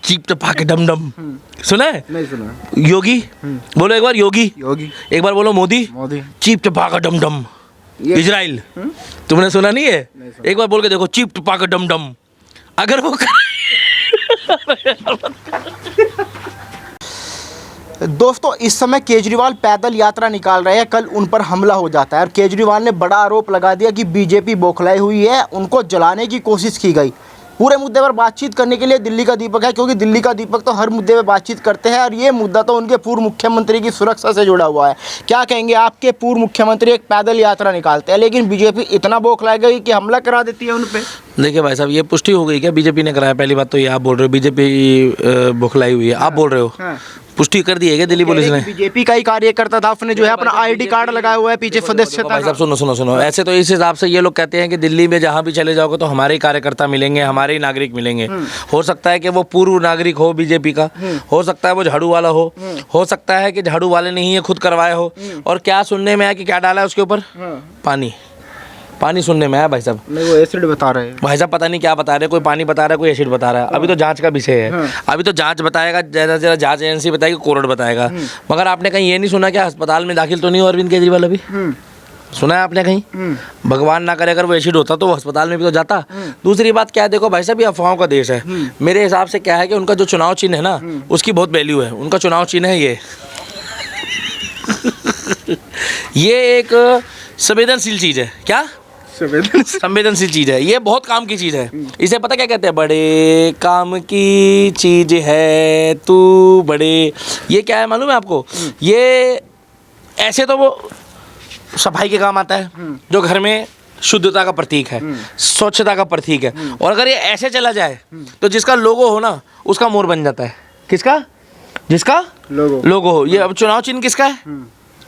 Cheap टपा के डम डम, सुना है? नहीं सुना। योगी, बोलो एक बार योगी, योगी। एक बार बोलो मोदी, मोदी। चीप टपा का डम डम। इजराइल, तुमने सुना नहीं है? एक बार बोल के देखो, चीप टपा का डम डम। अगर वो दोस्तों, इस समय केजरीवाल पैदल यात्रा निकाल रहे हैं, कल उन पर हमला हो जाता है और केजरीवाल ने बड़ा आरोप लगा दिया कि बीजेपी बौखलाई हुई है, उनको जलाने की कोशिश की गई। पूरे मुद्दे पर बातचीत करने के लिए दिल्ली का दीपक है, क्योंकि दिल्ली का दीपक तो हर मुद्दे पर बातचीत करते हैं और ये मुद्दा तो उनके पूर्व मुख्यमंत्री की सुरक्षा से जुड़ा हुआ है। क्या कहेंगे, आपके पूर्व मुख्यमंत्री एक पैदल यात्रा निकालते हैं, लेकिन बीजेपी इतना बौखलाई गई कि हमला करा देती है उन पर। देखिए भाई साहब, ये पुष्टि हो गई क्या बीजेपी ने कराया? पहली बात तो ये आप बोल रहे हो बीजेपी बौखलाई हुई है, आप बोल रहे हो। पुष्टि कर दी है क्या दिल्ली पुलिस ने? बीजेपी का ही कार्यकर्ता था, उसने जो है अपना आईडी कार्ड लगाया हुआ है पीछे सदस्यता। भाई साहब सुनो सुनो सुनो, ऐसे तो इस हिसाब से ये लोग कहते हैं कि दिल्ली में जहाँ भी चले जाओगे तो हमारे ही कार्यकर्ता मिलेंगे, हमारे ही नागरिक मिलेंगे। हो सकता है कि वो पूर्व नागरिक हो बीजेपी का, हो सकता है वो झाड़ू वाला हो सकता है कि झाड़ू वाले नहीं है खुद करवाए हो। और क्या सुनने में आया कि क्या डाला है उसके ऊपर? पानी सुनने में आया भाई साहब। नहीं, वो एसिड बता रहे हैं भाई साहब, पता नहीं क्या बता रहे हैं, कोई पानी बता रहा है, कोई एसिड बता रहा है। अभी तो जांच का विषय है, अभी तो जांच बताएगा, ज़्यादा से ज़्यादा जांच एजेंसी बताएगी, कोर्ट बताएगा। मगर आपने कहीं ये नहीं सुना क्या अस्पताल में दाखिल तो नहीं हो अरविंद केजरीवाल अभी? सुना है आपने कहीं? भगवान ना करे अगर वो एसिड होता तो वो अस्पताल में भी तो जाता। दूसरी बात क्या है, देखो भाई साहब, ये अफवाहों का देश है। मेरे हिसाब से क्या है कि उनका जो चुनाव चिन्ह है ना, उसकी बहुत वैल्यू है। उनका चुनाव चिन्ह है ये एक संवेदनशील चीज़ है। क्या संवेदनशील चीज़ है, ये बहुत काम की चीज़ है। इसे पता क्या कहते हैं? बड़े काम की चीज़ है तू बड़े। ये क्या है मालूम है आपको? ये ऐसे तो वो सफाई के काम आता है, जो घर में शुद्धता का प्रतीक है, स्वच्छता का प्रतीक है। और अगर ये ऐसे चला जाए तो जिसका लोगो हो ना, उसका मोर बन जाता है। किसका? जिसका लोगो हो। ये अब चुनाव चिन्ह किसका है?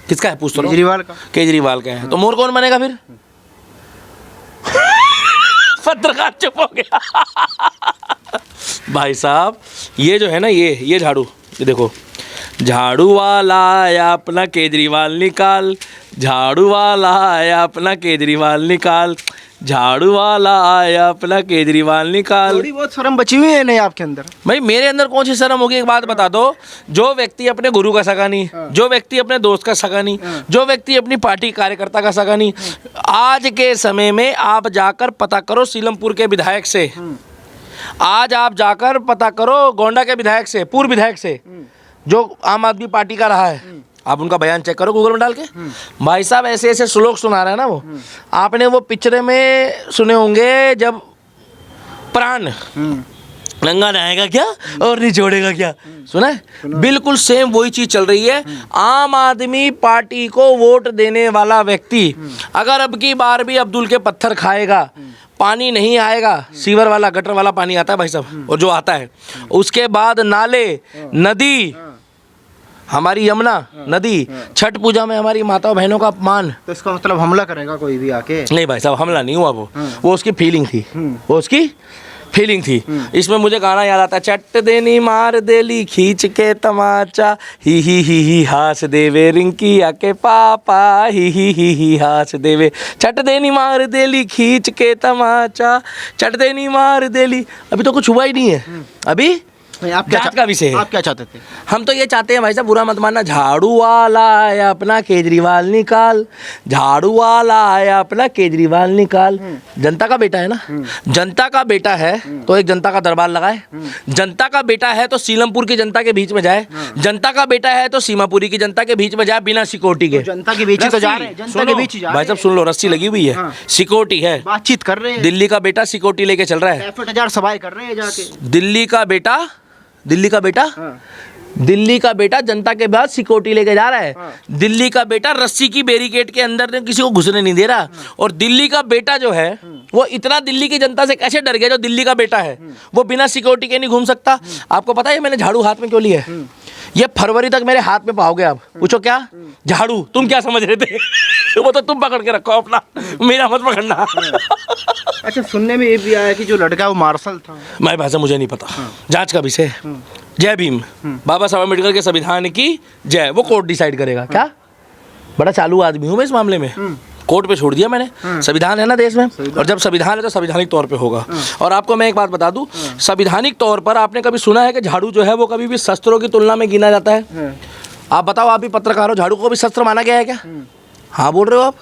किसका है पूछ तो? केजरीवाल का। केजरीवाल का है। तो मोर कौन बनेगा फिर? पत्रकार चुप हो गया। भाई साहब, ये जो है ना, ये झाड़ू, ये देखो, झाड़ू वाला आया अपना केजरीवाल निकाल, झाड़ू वाला आया अपना केजरीवाल निकाल, झाड़ू वाला आया अपना केजरीवाल निकाल। थोड़ी बहुत शर्म बची हुई है नहीं आपके अंदर? भाई मेरे अंदर कौन सी शर्म होगी? एक बात बता दो, जो व्यक्ति अपने गुरु का सगा नहीं, जो व्यक्ति अपने दोस्त का सगा नहीं, जो व्यक्ति अपनी पार्टी कार्यकर्ता का सगा नहीं, आज के समय में आप जाकर पता करो सीलमपुर के विधायक से, आज आप जाकर पता करो गोंडा के विधायक से, पूर्व विधायक से, जो आम आदमी पार्टी का रहा है, आप उनका बयान चेक करो गूगल में डाल के। भाई साहब ऐसे ऐसे श्लोक सुना रहा है ना वो। आपने वो पिक्चर में सुने होंगे, जब प्राण नंगा नहाएगा क्या और निचोड़ेगा क्या, सुना है? बिल्कुल सेम वही चीज चल रही है। आम आदमी पार्टी को वोट देने वाला व्यक्ति अगर अब की बार भी अब्दुल के पत्थर खाएगा, पानी नहीं आएगा, सीवर वाला गटर वाला पानी आता है भाई साहब, और जो आता है उसके बाद नाले, नदी, हमारी यमुना नदी, छठ पूजा में हमारी माता बहनों का अपमान, तो इसका मतलब हमला करेगा कोई भी आके? नहीं भाई साहब, हमला नहीं हुआ, वो उसकी फीलिंग थी, वो उसकी फीलिंग थी। इसमें मुझे गाना याद आता है, चट देनी मार देली खींच के तमाचा, ही हास देवे रिंकी आके पापा, ही हास देवे, चट देनी मार देली खींच के तमाचा, चट देनी मार देली। अभी तो कुछ हुआ ही नहीं है, अभी जांच का विषय है। आप क्या चाहते थे? हम तो ये चाहते हैं भाई साहब, बुरा मत मानना, झाड़ू वाला आया अपना केजरीवाल निकाल, झाड़ू वाला आया अपना केजरीवाल निकाल। जनता का बेटा है ना, जनता का बेटा है तो एक जनता का दरबार लगाए, जनता का बेटा है तो सीलमपुर की जनता के बीच में जाए, जनता का बेटा है तो सीमापुरी की जनता के बीच में जाए बिना सिक्योरिटी के। जनता के बीच तो जा रहे हैं, जनता के बीच भाई साहब सुन लो, रस्सी लगी हुई है, सिक्योरिटी है, बातचीत कर रहे हैं। दिल्ली का बेटा सिक्योरिटी लेके चल रहा है, 60,000 सभाएं कर रहे हैं जाके। दिल्ली का बेटा दिल्ली का बेटा जनता के बाद सिक्योरिटी लेके जा रहा है। दिल्ली का बेटा रस्सी की बैरिकेड के अंदर ने किसी को घुसने नहीं दे रहा। और दिल्ली का बेटा जो है वो इतना दिल्ली की जनता से कैसे डर गया, जो दिल्ली का बेटा है वो बिना सिक्योरिटी के नहीं घूम सकता। आपको पता है मैंने झाड़ू हाथ में क्यों लिया है? ये फरवरी तक मेरे हाथ में पाओगे आप। पूछो क्या झाड़ू, तुम क्या समझ रहे थे? वो तो तुम पकड़ के रखो अपना, मेरा मत पकड़ना। अच्छा, सुनने में ये भी आया कि जो लड़का वो मार्शल था। मैं भाषा मुझे नहीं पता, जांच का विषय। जय भीम, बाबा साहब अम्बेडकर के संविधान की जय, वो कोर्ट डिसाइड करेगा। क्या बड़ा चालू आदमी हूँ मैं इस मामले में, कोर्ट पे छोड़ दिया मैंने। संविधान है ना देश में, और जब संविधान है तो संवैधानिक तौर पे होगा। और आपको मैं एक बात बता दूं, संवैधानिक तौर पर आपने कभी सुना है कि झाड़ू जो है वो कभी भी शस्त्रों की तुलना में गिना जाता है? आप बताओ, आप भी पत्रकार हो, झाड़ू को भी शस्त्र माना गया है क्या? हाँ बोल रहे हो आप?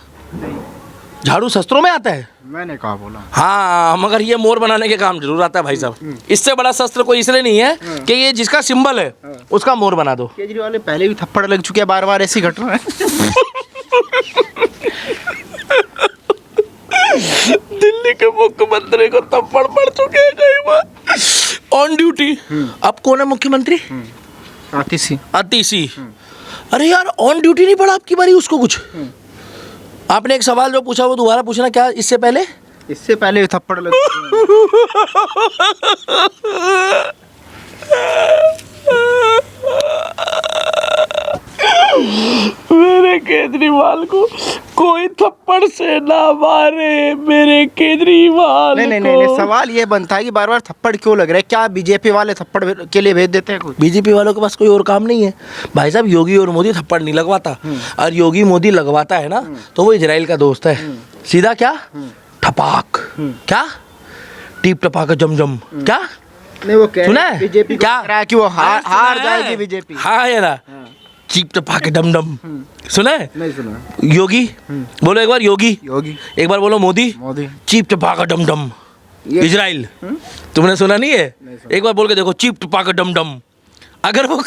झाड़ू शस्त्रों में आता है? मैंने कहा बोला। हाँ, मगर ये मोर बनाने के काम जरूर आता है भाई साहब। इससे बड़ा शस्त्र कोई इसलिए नहीं है कि ये जिसका सिंबल है उसका मोर बना दो। केजरीवाल ने पहले भी थप्पड़ लग चुके हैं, बार बार ऐसी घटना है। दिल्ली के मुख्यमंत्री को थप्पड़ पड़ चुके हैं कई बार ऑन ड्यूटी। अब कौन है मुख्यमंत्री? आतिशी। अरे यार, ऑन ड्यूटी नहीं पड़ा आपकी बारी उसको कुछ? आपने एक सवाल जो पूछा वो दोबारा पूछना। क्या इससे पहले? इससे पहले भी थप्पड़ लग मेरे केजरीवाल को कोई थप्पड़ से ना मारे, मेरे केजरीवाल नहीं, सवाल ये बनता है कि बार बार थप्पड़ क्यों लग रहा है? क्या बीजेपी वाले थप्पड़ के लिए भेज देते हैं कुछ? बीजेपी वालों के पास कोई और काम नहीं है भाई साहब। योगी और मोदी थप्पड़ नहीं लगवाता, और योगी मोदी लगवाता है ना तो वो इजराइल का दोस्त है। सीधा क्या ठपाक, क्या टीप टपाक जमजम, क्या नहीं वो सुना है? बीजेपी क्या क्या कि वो हार जाएगी बीजेपी। हाँ है ना, चीप टपाक डम डम। सुना है? नहीं सुना। योगी बोलो एक बार, योगी एक बार बोलो, मोदी चीप टपाक डम डम। इजराइल तुमने सुना नहीं है? एक बार बोल के देखो, चीप टपाक डम डम। अगर वो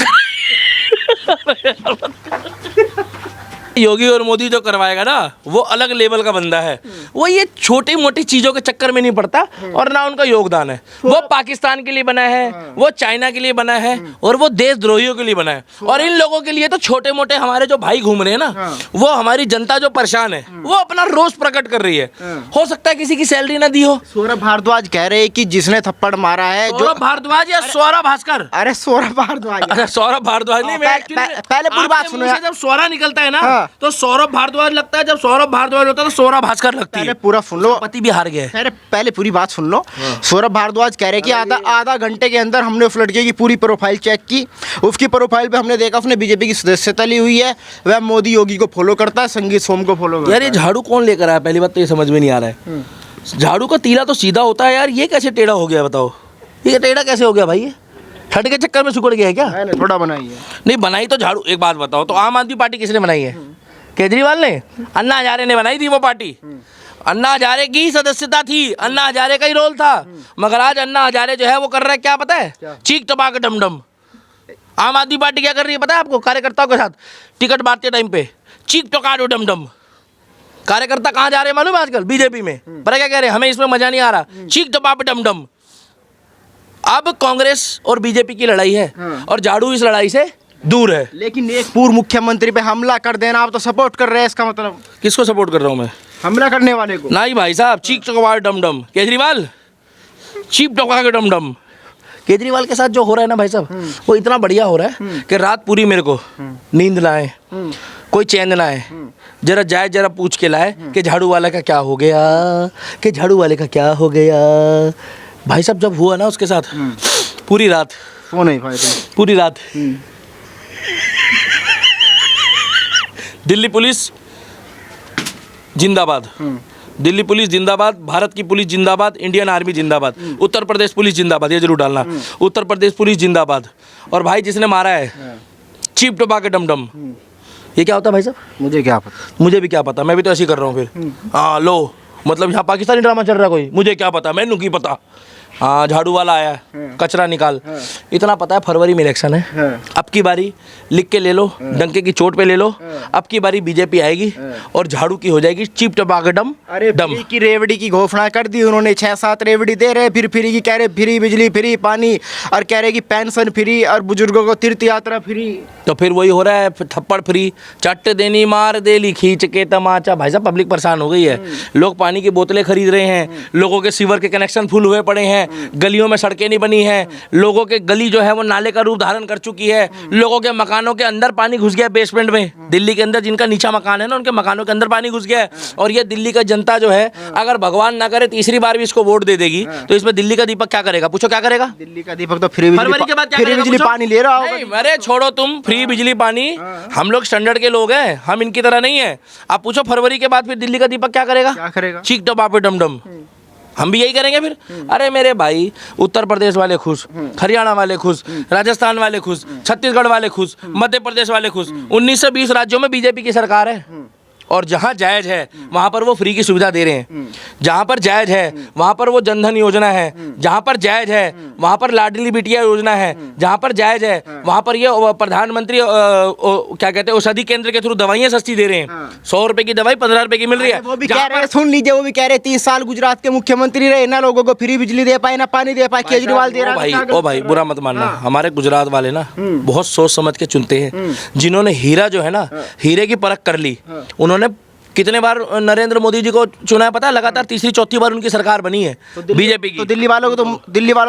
योगी और मोदी जो करवाएगा ना वो अलग लेवल का बंदा है। वो ये छोटी मोटी चीजों के चक्कर में नहीं पड़ता, और ना उनका योगदान है। वो पाकिस्तान के लिए बना है, वो चाइना के लिए बना है, और वो देशद्रोहियों के लिए बना है। और इन लोगों के लिए तो छोटे मोटे हमारे जो भाई घूम रहे हैं ना, वो हमारी जनता जो परेशान है वो अपना रोष प्रकट कर रही है। हो सकता है किसी की सैलरी ना दी हो। सौरभ भारद्वाज कह रहे हैं कि जिसने थप्पड़ मारा है, सौरभ भारद्वाज या सौरभ भास्कर? अरे सौरभ भारद्वाज। अच्छा, सौरभ भारद्वाज नहीं। पहले पूरी बात सुनो। जब सौरा निकलता है ना तो सौरभ भारद्वाज लगता है, जब सौरभ भारद्वाज होता है तो सौरभ भास्कर लगती है। पूरा सुन लो, पति भी हार गए। पहले पूरी बात सुन लो। सौरभ भारद्वाज कह रहे कि आधा घंटे के अंदर हमने उस लड़के की पूरी प्रोफाइल चेक की। उसकी प्रोफाइल पे हमने देखा उसने बीजेपी की सदस्यता ली हुई है, वह मोदी योगी को फॉलो करता है, संगीत सोम को फॉलो करता है। यार ये झाड़ू कौन लेकर आया? पहली बात तो ये समझ में नहीं आ रहा है। झाड़ू का तीला तो सीधा होता है यार, ये कैसे टेढ़ा हो गया बताओ? ये टेढ़ा कैसे हो गया भाई? ये ठंड के चक्कर में सिकुड़ गया है क्या? थोड़ा बनाई है। नहीं बनाई तो झाड़ू। एक बात बताओ, तो आम आदमी पार्टी किसने बनाई है? केजरीवाल ने? अन्ना हजारे ने बनाई थी वो पार्टी। अन्ना हजारे की सदस्यता थी, अन्ना हजारे का ही रोल था। मगर आज अन्ना हजारे जो है वो कर रहा है क्या पता है? चीख टपाक डम डम। आम आदमी पार्टी क्या कर रही है पता है आपको? कार्यकर्ताओं के साथ टिकट बांटते टाइम पे चीख टपाक डम डम। कार्यकर्ता कहाँ जा रहे हैं मालूम है आजकल? बीजेपी में। पर क्या कह रहे हैं? हमें इसमें मजा नहीं आ रहा, चीख टपाक डम डम। अब कांग्रेस और बीजेपी की लड़ाई है, और झाड़ू इस लड़ाई से दूर है। लेकिन एक पूर्व मुख्यमंत्री पे हमला कर देना, आप तो सपोर्ट कर रहे हैं, इसका मतलब? किसको सपोर्ट कर रहा हूँ मैं? हमला करने वाले को। नहीं भाई साहब, चीख टपाक डम डम। केजरीवाल चीप टपाक डम डम। केजरीवाल के साथ जो हो रहा है ना भाई साहब, वो इतना बढ़िया हो रहा है कि रात पूरी मेरे को नींद ना आए, कोई चैन ना आए। जरा पूछ के लाए कि झाड़ू वाले का क्या हो गया, कि झाड़ू वाले का क्या हो गया। भाई साहब जब हुआ ना उसके साथ, पूरी रात वो नहीं भाई, पूरी रात दिल्ली पुलिस जिंदाबाद, दिल्ली पुलिस जिंदाबाद, भारत की पुलिस जिंदाबाद, इंडियन आर्मी जिंदाबाद, उत्तर प्रदेश पुलिस जिंदाबाद, ये जरूर डालना, उत्तर प्रदेश पुलिस जिंदाबाद। और भाई जिसने मारा है चीप टपाके डम डम, ये क्या होता है भाई साहब? मुझे क्या पता। मुझे भी क्या पता, मैं भी तो ऐसे ही कर रहा हूँ फिर। हाँ लो, मतलब यहाँ पाकिस्तानी ड्रामा चल रहा है कोई, मुझे क्या पता, मैनू की पता। हाँ झाड़ू वाला आया, कचरा निकाल। इतना पता है फरवरी में इलेक्शन है, अब की बारी लिख के ले लो, डंके की चोट पे ले लो, अब की बारी बीजेपी आएगी और झाड़ू की हो जाएगी चीप टपाके डम डम। फ्री की रेवड़ी की घोषणा कर दी उन्होंने, 6-7 रेवड़ी दे रहे, फिर फ्री की कह रहे, फ्री बिजली, फ्री पानी, और कह रहे कि पेंशन फ्री, और बुजुर्गों को तीर्थ यात्रा फ्री। तो फिर वही हो रहा है, थप्पड़ फ्री, चट्ट देनी मार देली खींच के तमाचा। भाई साहब पब्लिक परेशान हो गई है, लोग पानी की बोतलें खरीद रहे हैं, लोगों के सीवर के कनेक्शन फुल हुए पड़े हैं, गलियों में सड़कें नहीं बनी है, लोगों के गली जो है वो नाले का रूप धारण कर चुकी है, लोगों के मकानों के अंदर पानी घुस गया बेसमेंट में। दिल्ली के अंदर जिनका नीचा मकान है ना, उनके मकानों के अंदर पानी घुस गया है। और ये दिल्ली का जनता जो है, अगर भगवान ना करे तीसरी बार भी इसको वोट दे देगी, तो इसमें दिल्ली का दीपक क्या करेगा? पूछो क्या करेगा? दिल्ली का दीपक तो फ्री फरवरी के बाद क्या फ्री करेगा? बिजली पूछो। पानी ले रहा होगा। नहीं, अरे छोड़ो तुम फ्री बिजली पानी, हम लोग स्टैंडर्ड के लोग हैं, हम इनकी तरह नहीं है। आप पूछो फरवरी के बाद फिर दिल्ली का दीपक क्या करेगा? क्या करेगा? चीक टपापे डम डम। हम भी यही करेंगे फिर। अरे मेरे भाई, उत्तर प्रदेश वाले खुश, हरियाणा वाले खुश, राजस्थान वाले खुश, छत्तीसगढ़ वाले खुश, मध्य प्रदेश वाले खुश। 19 से 20 राज्यों में बीजेपी की सरकार है, और जहां जायज है वहां पर वो फ्री की सुविधा दे रहे हैं, जहां पर जायज है वहां पर वो जनधन योजना है, जहां पर जायज है वहां पर लाडली बिटिया योजना है, जहां पर जायज है वहां पर ये प्रधानमंत्री क्या कहते हैं औषधि केंद्र के थ्रू दवाइयां सस्ती दे रहे हैं। 100 रुपए की दवाई 15 रुपए की मिल रही है। वो भी कह रहे हैं, सुन लीजिए, वो भी कह रहे 30 साल गुजरात के मुख्यमंत्री रहे ना, लोगों को फ्री बिजली दे पाए ना पानी दे पाए, केजरीवाल दे रहा है। ओ भाई बुरा मत मानना, हमारे गुजरात वाले ना बहुत सोच समझ के चुनते हैं। जिन्होंने हीरा जो है ना, हीरे की परख कर ली, उन्होंने कितने बार नरेंद्र मोदी जी को चुना है पता है? लगातार तीसरी चौथी बार उनकी सरकार बनी है बीजेपी की। तो दिल्ली वालों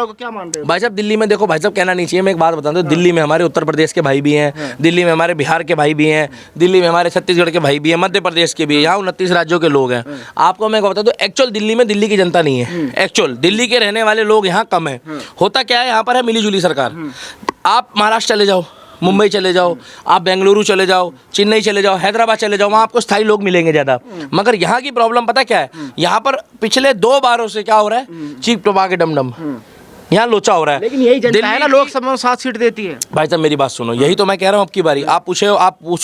को क्या मान रहे हो? भाई साहब दिल्ली में देखो, भाई साहब कहना नहीं चाहिए, मैं एक बात बता दूं, दिल्ली में हमारे उत्तर प्रदेश के भाई भी हैं, दिल्ली में हमारे बिहार के भाई भी हैं, दिल्ली में हमारे छत्तीसगढ़ के भाई भी हैं, मध्य प्रदेश के भी हैं, यहाँ 29 राज्यों के लोग हैं। आपको मैं बता दूं, एक्चुअल दिल्ली में दिल्ली की जनता नहीं है, एक्चुअल दिल्ली के रहने वाले लोग यहाँ कम है। होता क्या है, यहाँ पर है मिली जुली सरकार। आप महाराष्ट्र चले जाओ, मुंबई चले जाओ, आप बेंगलुरु चले जाओ, चेन्नई चले जाओ, हैदराबाद चले जाओ, वहाँ आपको स्थायी लोग मिलेंगे ज़्यादा। मगर यहाँ की प्रॉब्लम पता क्या है? यहाँ पर पिछले 2 बारों से क्या हो रहा है? चीप टपा के डम डम, यहाँ लोचा हो रहा है। लेकिन यही जनता है ना, लोकसभा में 7 सीट देती है। भाई साहब मेरी बात सुनो, यही तो मैं कह रहा हूँ। अब की बारी आप पूछ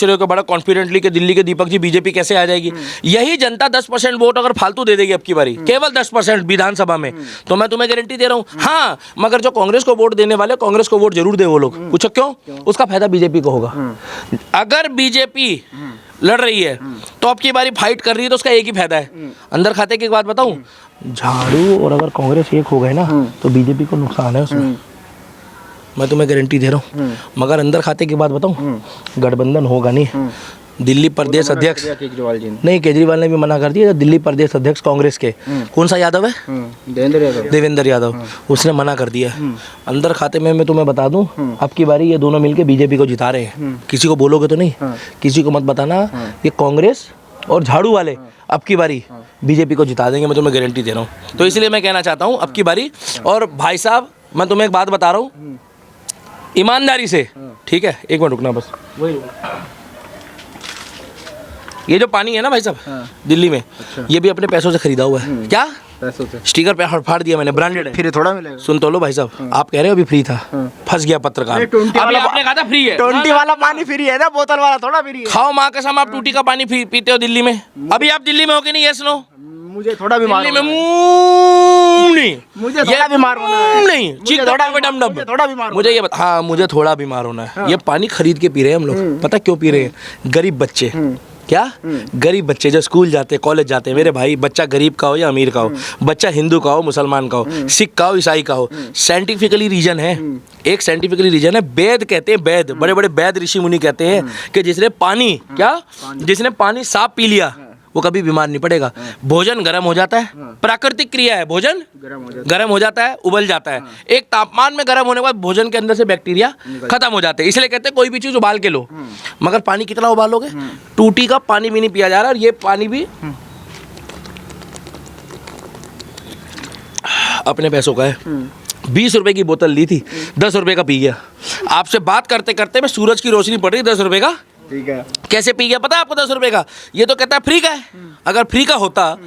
रहे हो कि बड़ा कॉन्फिडेंटली कि दिल्ली के दीपक जी बीजेपी कैसे आ जाएगी। यही जनता 10% वोट अगर फालतू दे देगी अब की बारी, केवल 10% विधानसभा में, तो मैं तुम्हें गारंटी दे रहा हूँ। हाँ, मगर जो कांग्रेस को वोट देने वाले, कांग्रेस को वोट जरूर दे वो लोग। पूछो क्यों? उसका फायदा बीजेपी को होगा। अगर बीजेपी लड़ रही है तो अब की बारी फाइट कर रही है, तो उसका एक ही फायदा है। अंदर खाते की एक बात बताऊं, झाड़ू और अगर कांग्रेस एक हो गए ना, तो बीजेपी को नुकसान है उसमें, मैं तुम्हें गारंटी दे रहा हूँ। मगर अंदर खाते की बात बताऊं, गठबंधन होगा नहीं। दिल्ली प्रदेश अध्यक्ष केजरीवाल जी नहीं, केजरीवाल ने भी मना कर दिया। दिल्ली प्रदेश अध्यक्ष कांग्रेस के कौन सा यादव है? देवेंद्र यादव, उसने मना कर दिया। अंदर खाते में मैं तुम्हें बता दूं, अब की बारी ये दोनों मिलके बीजेपी को जिता रहे हैं। किसी को बोलोगे तो नहीं, किसी को मत बताना, ये कांग्रेस और झाड़ू वाले अब की बारी बीजेपी को जिता देंगे, मैं तुम्हें गारंटी दे रहा हूँ। तो इसलिए मैं कहना चाहता हूँ अब की बारी। और भाई साहब मैं तुम्हें एक बात बता रहा हूँ ईमानदारी से, ठीक है? एक मिनट रुकना बस। ये जो पानी है ना भाई साहब दिल्ली में, ये भी अपने पैसों से खरीदा हुआ है। क्या पैसों से? स्टिकर पे फाड़ दिया मैंने, ब्रांडेड है। फिर थोड़ा मिलेगा। सुन तो लो भाई साहब, आप कह रहे हो अभी फ्री था, फंस गया पत्रकार। अभी आपने कहा था फ्री है, 20 वाला पानी फ्री है ना, बोतल वाला थोड़ा फ्री है। खाओ माँ कसम, आप टूटी का पानी पीते हो दिल्ली में। अभी आप दिल्ली में हो कि नहीं? Yes no? मुझे थोड़ा बीमार दिल्ली में नहीं, मुझे थोड़ा बीमार होना है। नहीं, चीक थोड़ा डम डम, थोड़ा बीमार, मुझे ये हाँ, मुझे थोड़ा बीमार होना है। ये पानी खरीद के पी रहे हैं हम लोग। पता क्यों पी रहे हैं? गरीब बच्चे, क्या गरीब बच्चे जो स्कूल जाते हैं, कॉलेज जाते हैं, मेरे भाई, बच्चा गरीब का हो या अमीर का हो, बच्चा हिंदू का हो, मुसलमान का हो, सिख का हो, ईसाई का हो, साइंटिफिकली रीजन है, एक साइंटिफिकली रीजन है। वेद कहते हैं, वेद, बड़े बड़े वेद ऋषि मुनि कहते हैं कि जिसने पानी जिसने पानी साफ पी लिया वो कभी बीमार नहीं पड़ेगा। भोजन गर्म हो जाता है, प्राकृतिक क्रिया है, भोजन गर्म हो जाता है, उबल जाता है। एक तापमान में गर्म होने के बाद भोजन के अंदर से बैक्टीरिया खत्म हो जाते हैं। इसलिए कहते हैं कोई भी चीज उबाल के लो। मगर पानी कितना उबालोगे? टूटी का पानी भी नहीं पिया जा रहा, और ये पानी भी अपने पैसों का है। 20 रुपए की बोतल ली थी, 10 रुपए का पी गया। आपसे बात करते करते मैं सूरज की रोशनी पड़ रही, 10 रुपए का ठीक है। कैसे पी गया पता है आपको? 10 रुपए का। ये तो कहता है फ्री का है। अगर फ्री का होता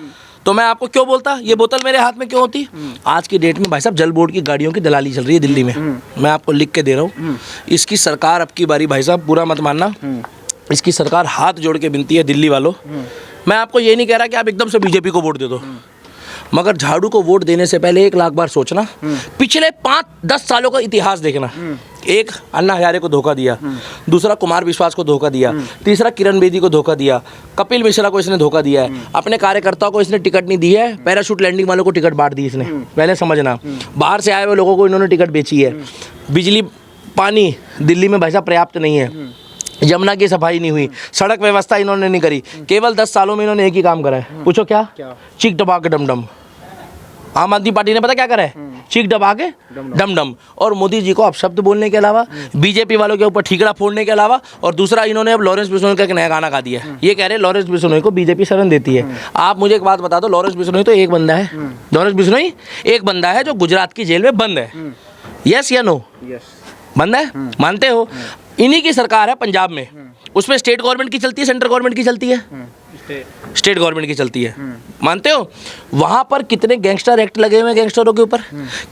तो मैं आपको क्यों बोलता? ये बोतल मेरे हाथ में क्यों होती? आज की डेट में भाई साहब जल बोर्ड की गाड़ियों की दलाली चल रही है दिल्ली में, मैं आपको लिख के दे रहा हूँ। इसकी सरकार अब की बारी, भाई साहब बुरा मत मानना, इसकी सरकार हाथ जोड़ के विनती है दिल्ली वालों, मैं आपको ये नहीं कह रहा कि आप एकदम से बीजेपी को वोट दे दो, मगर झाड़ू को वोट देने से पहले 1 लाख बार सोचना। पिछले 5-10 सालों का इतिहास देखना। एक, अन्ना हजारे को धोखा दिया, दूसरा कुमार विश्वास को धोखा दिया, तीसरा किरण बेदी को धोखा दिया, कपिल मिश्रा को इसने धोखा दिया है, अपने कार्यकर्ताओं को इसने टिकट नहीं दी है, पैराशूट लैंडिंग वालों को टिकट बांट दी इसने, पहले समझना। बाहर से आए हुए लोगों को इन्होंने टिकट बेची है। बिजली पानी दिल्ली में भाई साहब पर्याप्त नहीं है, यमुना की सफाई नहीं हुई, सड़क व्यवस्था इन्होंने नहीं करी। केवल 10 सालों में इन्होंने एक ही काम करा है, पूछो क्या? चीक टपा के डम डम। आम आदमी पार्टी ने पता क्या करा है? चीख दबा के डम डम। और मोदी जी को अपशब्द बोलने के अलावा, बीजेपी वालों के ऊपर ठीकरा फोड़ने के अलावा, और दूसरा इन्होंने अब लॉरेंस बिश्नोई का एक नया गाना गा दिया है। ये कह रहे हैं लॉरेंस बिश्नोई को बीजेपी शरण देती है। आप मुझे एक बात बता दो, लॉरेंस बिश्नोई तो एक बंदा है, लॉरेंस बिश्नोई एक बंदा है जो गुजरात की जेल में बंद है। यस या नो? बंद है, मानते हो? इन्हीं की सरकार है पंजाब में, उसमें स्टेट गवर्नमेंट की चलती है, सेंट्रल गवर्नमेंट की चलती है, स्टेट गवर्नमेंट की चलती है, मानते हो? वहां पर कितने गैंगस्टर एक्ट लगे हुए हैं गैंगस्टरों के ऊपर,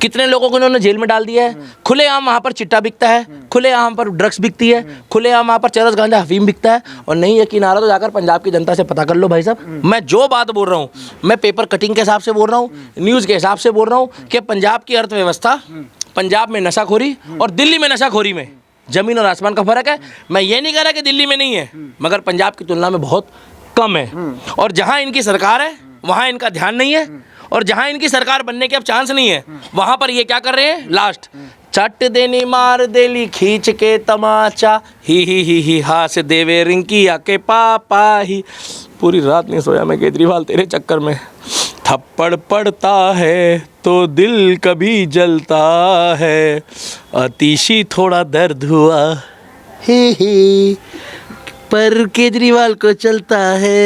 कितने लोगों को इन्होंने जेल में डाल दिया है। खुलेआम वहां पर चिट्टा बिकता है, खुलेआम पर ड्रग्स बिकती है, खुलेआम वहां पर चरस गांजा अफीम बिकता है। और नहीं यकीन आ रहा तो जाकर पंजाब की जनता से पता कर लो भाई साहब। मैं जो बात बोल रहा हूँ, मैं पेपर कटिंग के हिसाब से बोल रहा हूँ, न्यूज़ के हिसाब से बोल रहा हूँ कि पंजाब की अर्थव्यवस्था, पंजाब में नशाखोरी और दिल्ली में नशाखोरी में जमीन और आसमान का फर्क है। मैं ये नहीं कह रहा कि दिल्ली में नहीं है, मगर पंजाब की तुलना में बहुत कम है। और जहां इनकी सरकार है वहां इनका ध्यान नहीं है, और जहां इनकी सरकार बनने के अब चांस नहीं है, वहां पर ये क्या कर रहे हैं, लास्ट चट देनी मार देली खींच के तमाचा, ही हास देवे रिंकिया के पापा ही। पूरी रात नहीं सोया मैं केजरीवाल तेरे चक्कर में। थप्पड़ पड़ता है तो दिल कभी जलता है, अतिशी थोड़ा दर्द हुआ, ही पर केजरीवाल को चलता है।